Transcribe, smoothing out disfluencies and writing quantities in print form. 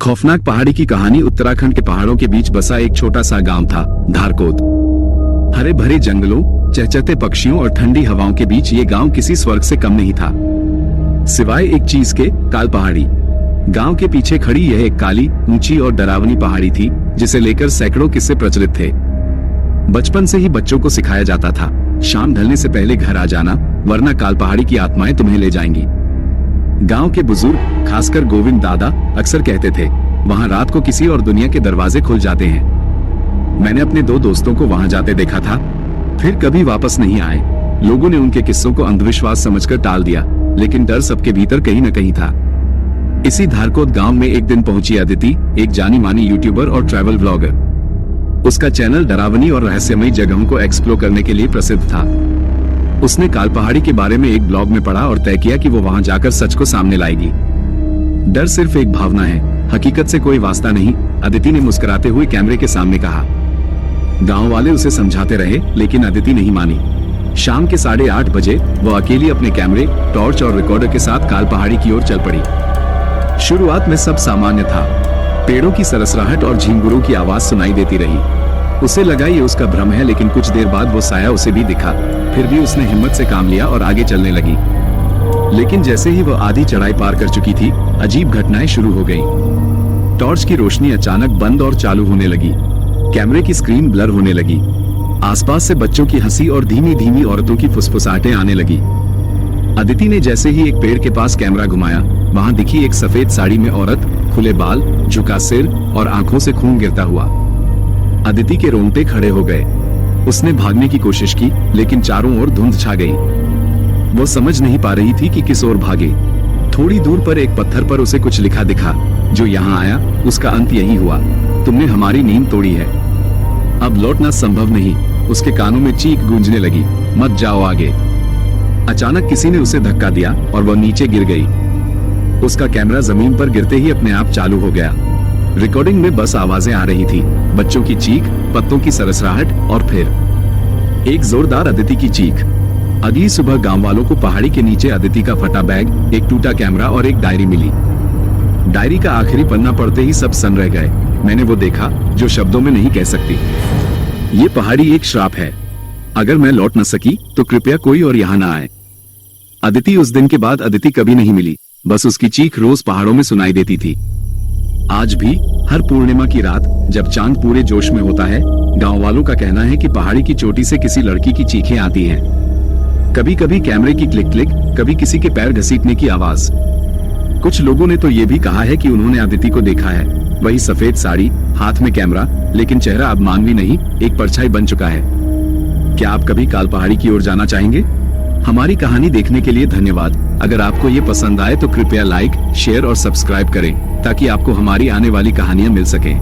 खौफनाक पहाड़ी की कहानी। उत्तराखंड के पहाड़ों के बीच बसा एक छोटा सा गांव था, धारकोद। हरे भरे जंगलों, चहचहते पक्षियों और ठंडी हवाओं के बीच ये गांव किसी स्वर्ग से कम नहीं था, सिवाय एक चीज के, काल पहाड़ी। गांव के पीछे खड़ी यह एक काली, ऊंची और डरावनी पहाड़ी थी, जिसे लेकर सैकड़ों किस्से प्रचलित थे। बचपन से ही बच्चों को सिखाया जाता था, शाम ढलने से पहले घर आ जाना, वरना काल पहाड़ी की आत्माएं तुम्हें ले जाएंगी। गांव के बुजुर्ग, खासकर गोविंद दादा, अक्सर कहते थे, वहां रात को किसी और दुनिया के दरवाजे खुल जाते हैं। मैंने अपने 2 दोस्तों को वहां जाते देखा था, फिर कभी वापस नहीं आए। लोगों ने उनके किस्सों को अंधविश्वास समझकर टाल दिया, लेकिन डर सबके भीतर कहीं न कहीं था। इसी धारकोद गांव में एक दिन पहुंची अदिति, एक जानी मानी यूट्यूबर और ट्रैवल ब्लॉगर। उसका चैनल डरावनी और रहस्यमयी जगहों को एक्सप्लोर करने के लिए प्रसिद्ध था। उसने काल पहाड़ी के बारे में एक ब्लॉग में पढ़ा और तय किया कि वो वहां जाकर सच को सामने लाएगी। डर सिर्फ एक भावना है, हकीकत से कोई वास्ता नहीं, अदिति ने मुस्कुराते हुए कैमरे के सामने कहा। गांव वाले उसे समझाते रहे, लेकिन अदिति नहीं मानी। शाम के 8:30 बजे वो अकेली अपने कैमरे, टॉर्च और रिकॉर्डर के साथ काल पहाड़ी की ओर चल पड़ी। शुरुआत में सब सामान्य था, पेड़ों की सरसराहट और झिंगुरों की आवाज सुनाई देती रही। उसे लगा ये उसका भ्रम है, लेकिन कुछ देर बाद वो साया उसे भी दिखा। फिर भी उसने हिम्मत से काम लिया और आगे चलने लगी। लेकिन जैसे ही वह आधी चढ़ाई पार कर चुकी थी, अजीब घटनाएं शुरू हो गईं। टॉर्च की रोशनी अचानक बंद और चालू होने लगी, कैमरे की स्क्रीन ब्लर होने लगी, आसपास से बच्चों की हंसी और धीमी धीमी औरतों की फुसफुसाहटें आने लगी। अदिति ने जैसे ही एक पेड़ के पास कैमरा घुमाया, वहां दिखी एक सफेद साड़ी में औरत, खुले बाल, झुका सिर और आंखों से खून गिरता हुआ। अदिति के रोंगटे खड़े हो गए। उसने भागने की कोशिश की, लेकिन चारों ओर धुंध छा गई। वो समझ नहीं पा रही थी कि किस ओर भागे। थोड़ी दूर पर एक पत्थर पर उसे कुछ लिखा दिखा, जो यहाँ आया उसका अंत यही हुआ, तुमने हमारी नींद तोड़ी है, अब लौटना संभव नहीं। उसके कानों में चीख गूंजने लगी, मत जाओ आगे। अचानक किसी ने उसे धक्का दिया और वह नीचे गिर गई। उसका कैमरा जमीन पर गिरते ही अपने आप चालू हो गया। रिकॉर्डिंग में बस आवाजें आ रही थी, बच्चों की चीख, पत्तों की सरसराहट और फिर एक जोरदार अदिति की चीख। अगली सुबह गांव वालों को पहाड़ी के नीचे अदिति का फटा बैग, एक टूटा कैमरा और एक डायरी मिली। डायरी का आखिरी पन्ना पढ़ते ही सब सन्न रह गए। मैंने वो देखा जो शब्दों में नहीं कह सकती। ये पहाड़ी एक श्राप है, अगर मैं लौट न सकी तो कृपया कोई और यहाँ न आए। अदिति उस दिन के बाद अदिति कभी नहीं मिली, बस उसकी चीख रोज पहाड़ों में सुनाई देती थी। आज भी हर पूर्णिमा की रात जब चांद पूरे जोश में होता है, गांव वालों का कहना है कि पहाड़ी की चोटी से किसी लड़की की चीखें आती हैं। कभी कभी कैमरे की क्लिक क्लिक, कभी किसी के पैर घसीटने की आवाज। कुछ लोगों ने तो ये भी कहा है कि उन्होंने अदिति को देखा है, वही सफेद साड़ी, हाथ में कैमरा, लेकिन चेहरा अब मानवी नहीं, एक परछाई बन चुका है। क्या आप कभी काल पहाड़ी की ओर जाना चाहेंगे? हमारी कहानी देखने के लिए धन्यवाद। अगर आपको ये पसंद आए तो कृपया लाइक, शेयर और सब्सक्राइब करें, ताकि आपको हमारी आने वाली कहानियां मिल सकें।